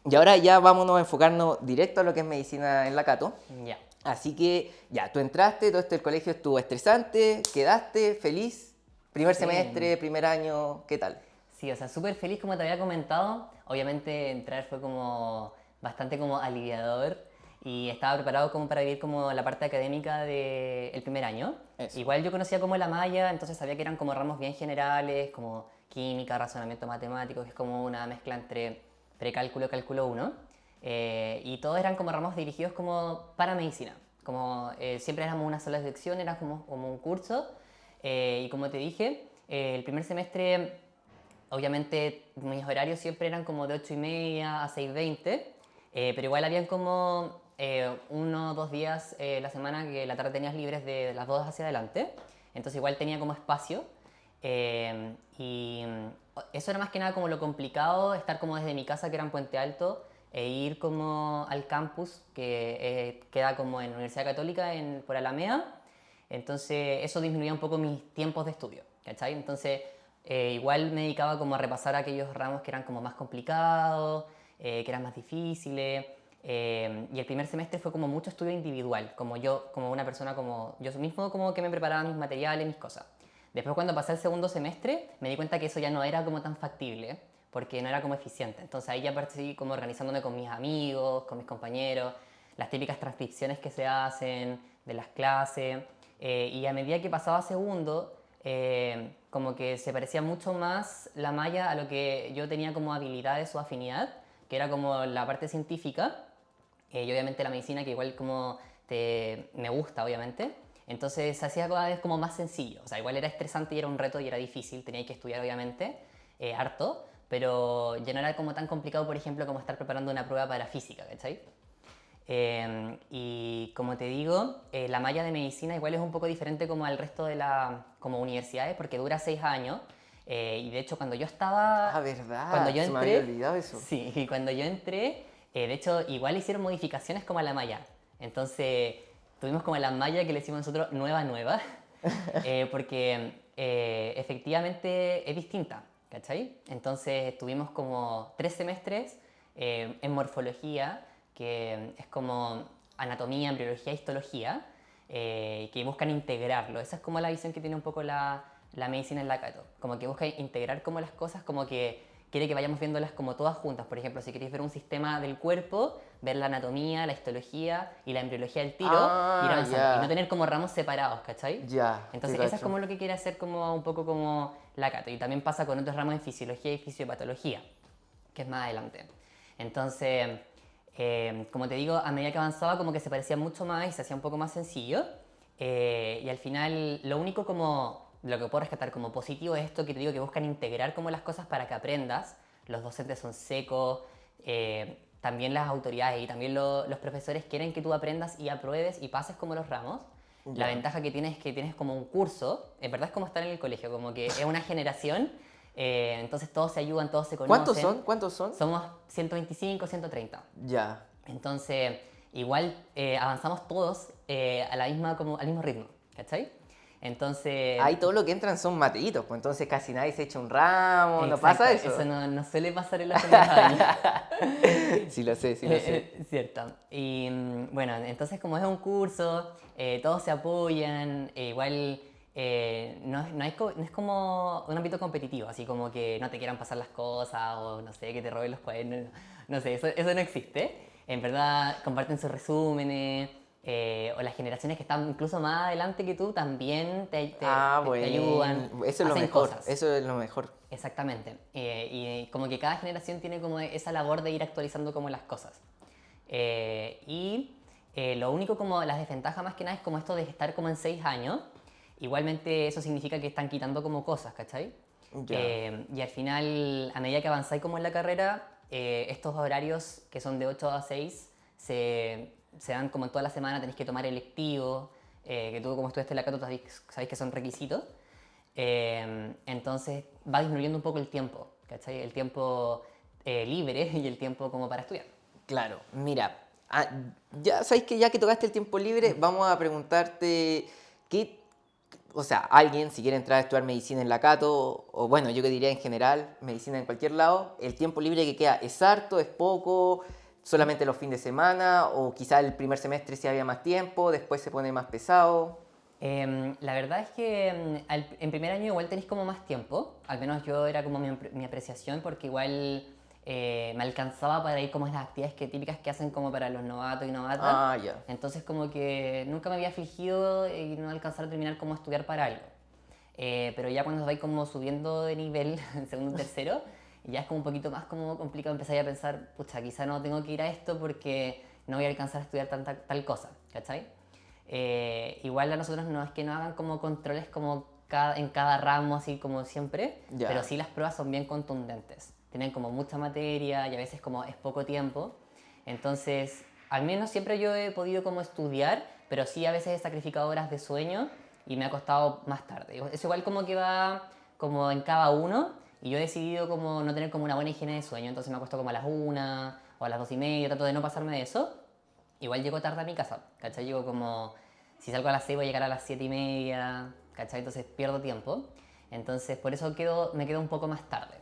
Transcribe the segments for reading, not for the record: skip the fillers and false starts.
Y ahora ya vámonos a enfocarnos directo a lo que es medicina en la Cato. Ya. Así que ya, tú entraste, todo esto del colegio estuvo estresante, quedaste feliz. Primer Sí. semestre, primer año, ¿qué tal? Sí, o sea, súper feliz como te había comentado. Obviamente entrar fue como bastante como aliviador y estaba preparado como para vivir como la parte académica del primer año. Eso. Igual yo conocía como la malla, entonces sabía que eran como ramos bien generales, como química, razonamiento matemático, que es como una mezcla entre precálculo y cálculo uno. Y todos eran como ramos dirigidos como para medicina. Como siempre éramos una sola sección, era como un curso. Y como te dije, el primer semestre obviamente mis horarios siempre eran como de 8:30 a 6:20, pero igual habían como 1 o 2 días la semana que la tarde tenías libres de las 2 hacia adelante, entonces igual tenía como espacio. Y eso era más que nada como lo complicado, estar como desde mi casa, que era en Puente Alto, e ir como al campus, que queda como en Universidad Católica, por Alameda. Entonces eso disminuía un poco mis tiempos de estudio, ¿cachai? Entonces igual me dedicaba como a repasar aquellos ramos que eran como más complicados, que eran más difíciles. Y el primer semestre fue como mucho estudio individual, como yo, como una persona, como yo mismo, como que me preparaba mis materiales, mis cosas. Después cuando pasé el segundo semestre me di cuenta que eso ya no era como tan factible, porque no era como eficiente. Entonces ahí ya partí como organizándome con mis amigos, con mis compañeros, las típicas transcripciones que se hacen de las clases. Y a medida que pasaba segundo, como que se parecía mucho más la malla a lo que yo tenía como habilidades o afinidad, que era como la parte científica, y obviamente la medicina, que igual como me gusta, obviamente. Entonces se hacía cada vez como más sencillo. O sea, igual era estresante y era un reto y era difícil, tenía que estudiar, obviamente, harto, pero ya no era como tan complicado, por ejemplo, como estar preparando una prueba para física, ¿cachai? Y como te digo, la malla de medicina igual es un poco diferente como al resto de las como universidades, porque dura 6 años. Y de hecho Ah, cuando verdad, yo se me había entré, olvidado eso. sí, y cuando yo entré, de hecho igual hicieron modificaciones como a la malla. Entonces tuvimos como la malla que le decimos nosotros nueva nueva, porque efectivamente es distinta, ¿cachai? Entonces tuvimos como 3 semestres en morfología, que es como anatomía, embriología, histología, que buscan integrarlo. Esa es como la visión que tiene un poco la medicina en la Cato. Como que busca integrar como las cosas, como que quiere que vayamos viéndolas como todas juntas. Por ejemplo, si queréis ver un sistema del cuerpo, ver la anatomía, la histología y la embriología del tiro, ir Ah, avanzando. Y no ya, tener como ramos separados, ¿cachai? ya, te Entonces, esa es cacho. como lo que quiere hacer como un poco como la Cato. Y también pasa con otros ramos en fisiología y fisiopatología, que es más adelante. Entonces, como te digo, a medida que avanzaba como que se parecía mucho más y se hacía un poco más sencillo. Y al final, lo único como, lo que puedo rescatar como positivo es esto que te digo, que buscan integrar como las cosas para que aprendas. Los docentes son secos, también las autoridades y también los profesores quieren que tú aprendas y apruebes y pases como los ramos. La Ya. ventaja que tienes es que tienes como un curso, en verdad es como estar en el colegio, como que es una generación, entonces todos se ayudan, todos se ¿Cuántos conocen. son? ¿Cuántos son? Somos 125, 130. Ya. Entonces, igual avanzamos todos al mismo ritmo, ¿cachai? Entonces, Ahí todo lo que entran son mateitos, pues entonces casi nadie se echa un ramo, ¿no pasa exacto, eso? eso no suele pasar en los primeros años. Sí lo sé, sí lo sé. Cierto. Y bueno, entonces como es un curso, todos se apoyan, igual no es como un ámbito competitivo, así como que no te quieran pasar las cosas o no sé, que te roben los cuadernos, no sé, eso no existe. En verdad comparten sus resúmenes, o las generaciones que están incluso más adelante que tú también Ah, te ayudan, bueno, eso es lo hacen mejor, cosas. eso es lo mejor. Exactamente. Y como que cada generación tiene como esa labor de ir actualizando como las cosas. Lo único como las desventajas más que nada es como esto de estar como en 6 años. Igualmente eso significa que están quitando como cosas, ¿cachai? Ya. Y al final, a medida que avanzáis como en la carrera, estos horarios que son de 8 a 6 se dan como en toda la semana, tenéis que tomar electivos, que tú como estudiaste en la Cato sabéis que son requisitos. Entonces va disminuyendo un poco el tiempo, ¿cachai? El tiempo libre y el tiempo como para estudiar. Claro, mira, ya sabéis que ya que tocaste el tiempo libre, vamos a preguntarte qué, o sea, alguien si quiere entrar a estudiar medicina en la Cato, o bueno, yo que diría en general, medicina en cualquier lado, el tiempo libre que queda es harto, es poco, solamente los fines de semana, o quizá el primer semestre sí había más tiempo, después se pone más pesado. La verdad es que en primer año igual tenéis como más tiempo, al menos yo era como mi apreciación porque igual me alcanzaba para ir como a las actividades típicas que hacen como para los novatos y novatas, Ah, ya. entonces como que nunca me había afligido y no alcanzar a terminar como estudiar para algo. Pero ya cuando vais como subiendo de nivel en segundo y tercero, ya es como un poquito más como complicado empezar a pensar, pucha, quizá no tengo que ir a esto porque no voy a alcanzar a estudiar tal cosa, ¿cachai? Igual a nosotros no es que nos hagan como controles como en cada ramo, así como siempre, Ya. pero sí las pruebas son bien contundentes. Tienen como mucha materia y a veces como es poco tiempo. Entonces, al menos siempre yo he podido como estudiar, pero sí a veces he sacrificado horas de sueño y me ha costado más tarde. Es igual como que va como en cada uno y yo he decidido como no tener como una buena higiene de sueño, entonces me acuesto como a las 1 o a las 2:30, trato de no pasarme de eso. Igual llego tarde a mi casa, ¿cachai? Llego como, si salgo a las 6 voy a llegar a las 7:30, ¿cachai? Entonces pierdo tiempo. Entonces por eso me quedo un poco más tarde.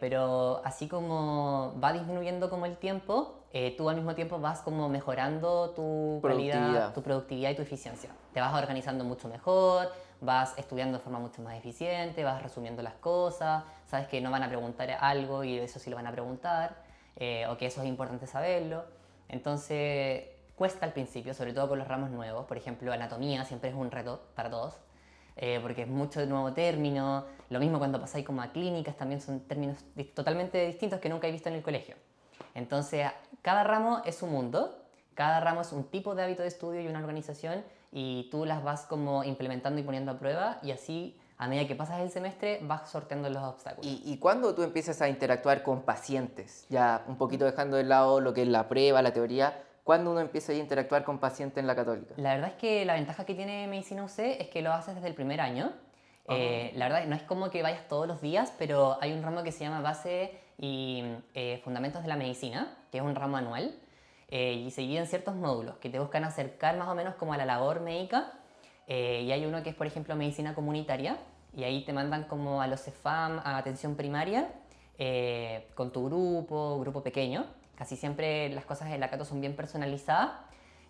Pero así como va disminuyendo como el tiempo, tú al mismo tiempo vas como mejorando tu calidad, Productividad. tu productividad y tu eficiencia. Te vas organizando mucho mejor, vas estudiando de forma mucho más eficiente, vas resumiendo las cosas, sabes que no van a preguntar algo y eso sí lo van a preguntar, o que eso es importante saberlo. Entonces cuesta al principio, sobre todo con los ramos nuevos, por ejemplo anatomía siempre es un reto para todos, porque es mucho de nuevo término. Lo mismo cuando pasáis como a clínicas, también son términos totalmente distintos que nunca he visto en el colegio. Entonces, cada ramo es un mundo, cada ramo es un tipo de hábito de estudio y una organización, y tú las vas como implementando y poniendo a prueba, y así, a medida que pasas el semestre, vas sorteando los obstáculos. ¿Y cuándo tú empiezas a interactuar con pacientes? Ya un poquito dejando de lado lo que es la prueba, la teoría, ¿cuándo uno empieza a interactuar con pacientes en la Católica? La verdad es que la ventaja que tiene Medicina UC es que lo haces desde el primer año. Ah, La verdad no es como que vayas todos los días, pero hay un ramo que se llama Base y Fundamentos de la Medicina, que es un ramo anual, y se divide en ciertos módulos que te buscan acercar más o menos como a la labor médica. Y hay uno que es, por ejemplo, Medicina Comunitaria, y ahí te mandan como a los CEFAM, a atención primaria, con tu grupo pequeño. Casi siempre las cosas en la Cato son bien personalizadas.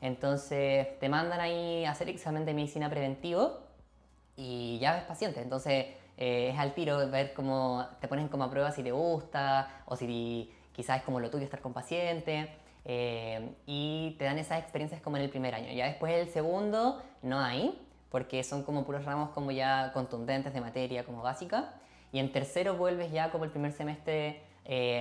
Entonces te mandan ahí a hacer examen de medicina preventivo y ya ves paciente. Entonces es al tiro ver cómo te ponen como a prueba si te gusta o si quizás es como lo tuyo estar con paciente. Y te dan esas experiencias como en el primer año. Ya después el segundo no hay, porque son como puros ramos como ya contundentes de materia, como básica. Y en tercero vuelves ya como el primer semestre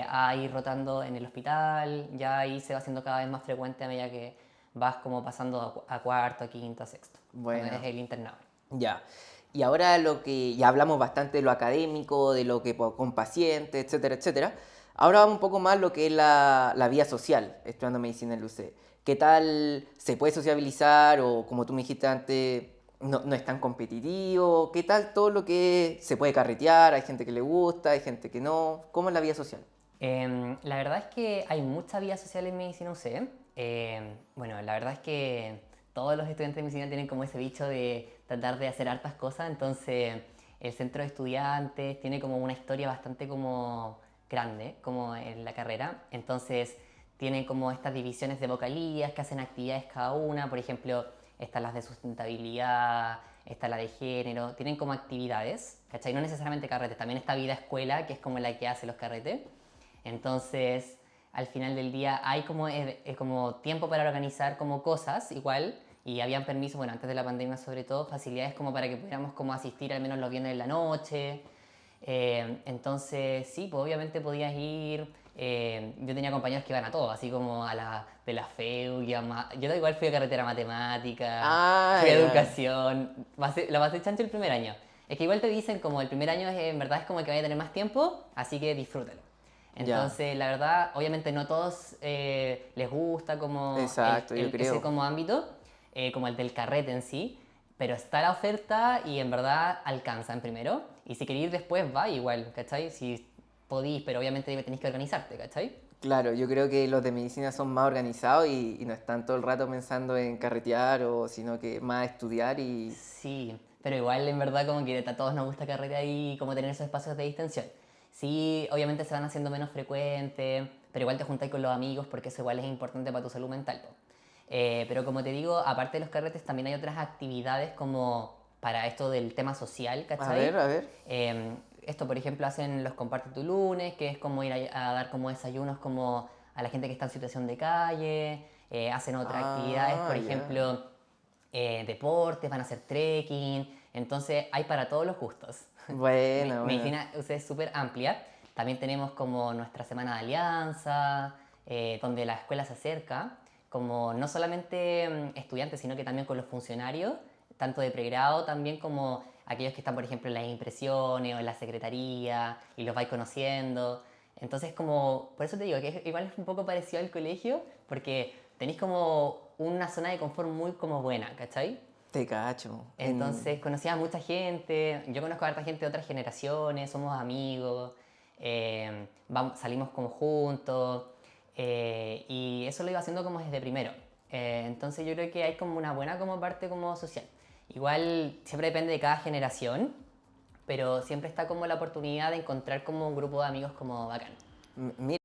a ir rotando en el hospital, ya ahí se va haciendo cada vez más frecuente a medida que vas como pasando a cuarto, a quinto, a sexto, cuando bueno, es el internado. ya. Y ahora lo que ya hablamos bastante de lo académico, de lo que con pacientes, etcétera, etcétera. Ahora vamos un poco más lo que es la vida social, estudiando medicina en Luce. ¿Qué tal se puede sociabilizar o como tú me dijiste antes, no es tan competitivo? ¿Qué tal todo lo que se puede carretear? Hay gente que le gusta, hay gente que no. ¿Cómo es la vida social? La verdad es que hay mucha vida social en medicina UC. Bueno, la verdad es que todos los estudiantes de medicina tienen como ese bicho de tratar de hacer hartas cosas, entonces el centro de estudiantes tiene como una historia bastante como grande, como en la carrera, entonces tiene como estas divisiones de vocalías que hacen actividades cada una, por ejemplo, están las de sustentabilidad, está la de género, tienen como actividades, ¿cachai? No necesariamente carretes, también está vida escuela, que es como la que hace los carretes. Entonces, al final del día hay como tiempo para organizar como cosas igual y habían permisos, bueno, antes de la pandemia sobre todo, facilidades como para que pudiéramos como asistir al menos los viernes en la noche. Entonces, sí, pues obviamente podías ir. Yo tenía compañeros que iban a todo, así como a la de la FEU, yo igual fui a carretera matemática, Ah, fui a ya. educación, la pasé chancho el primer año. Es que igual te dicen como el primer año en verdad es como que vaya a tener más tiempo, así que disfrútalo. Ya. Entonces, la verdad, obviamente no todos les gusta como Exacto, yo ese creo. como ámbito, como el del carrete en sí, pero está la oferta y en verdad alcanzan primero. Y si queréis ir después, va igual, ¿cachai? Si podís, pero obviamente tenéis que organizarte, ¿cachai? Claro, yo creo que los de medicina son más organizados y no están todo el rato pensando en carretear o sino que más estudiar y... Sí, pero igual en verdad como que a todos nos gusta carretear y como tener esos espacios de distensión. Sí, obviamente se van haciendo menos frecuentes, pero igual te juntáis con los amigos porque eso igual es importante para tu salud mental, po. Pero como te digo, aparte de los carretes también hay otras actividades como para esto del tema social, A ¿cachai? ver, a ver. Esto, por ejemplo, hacen los Comparte tu lunes, que es como ir a dar como desayunos como a la gente que está en situación de calle. Hacen otras actividades, Ah, por ya. ejemplo, deportes, van a hacer trekking. Entonces hay para todos los gustos. Buena, buena. Medicina es súper amplia. También tenemos como nuestra semana de alianza, donde la escuela se acerca, como no solamente estudiantes, sino que también con los funcionarios, tanto de pregrado también como aquellos que están, por ejemplo, en las impresiones o en la secretaría y los vais conociendo. Entonces, como, por eso te digo que igual es un poco parecido al colegio, porque tenéis como una zona de confort muy como buena, ¿cachai? Te cacho. Entonces conocía a mucha gente, yo conozco a harta gente de otras generaciones, somos amigos, salimos como juntos y eso lo iba haciendo como desde primero. Entonces yo creo que hay como una buena como parte como social. Igual siempre depende de cada generación, pero siempre está como la oportunidad de encontrar como un grupo de amigos como bacán. Mira.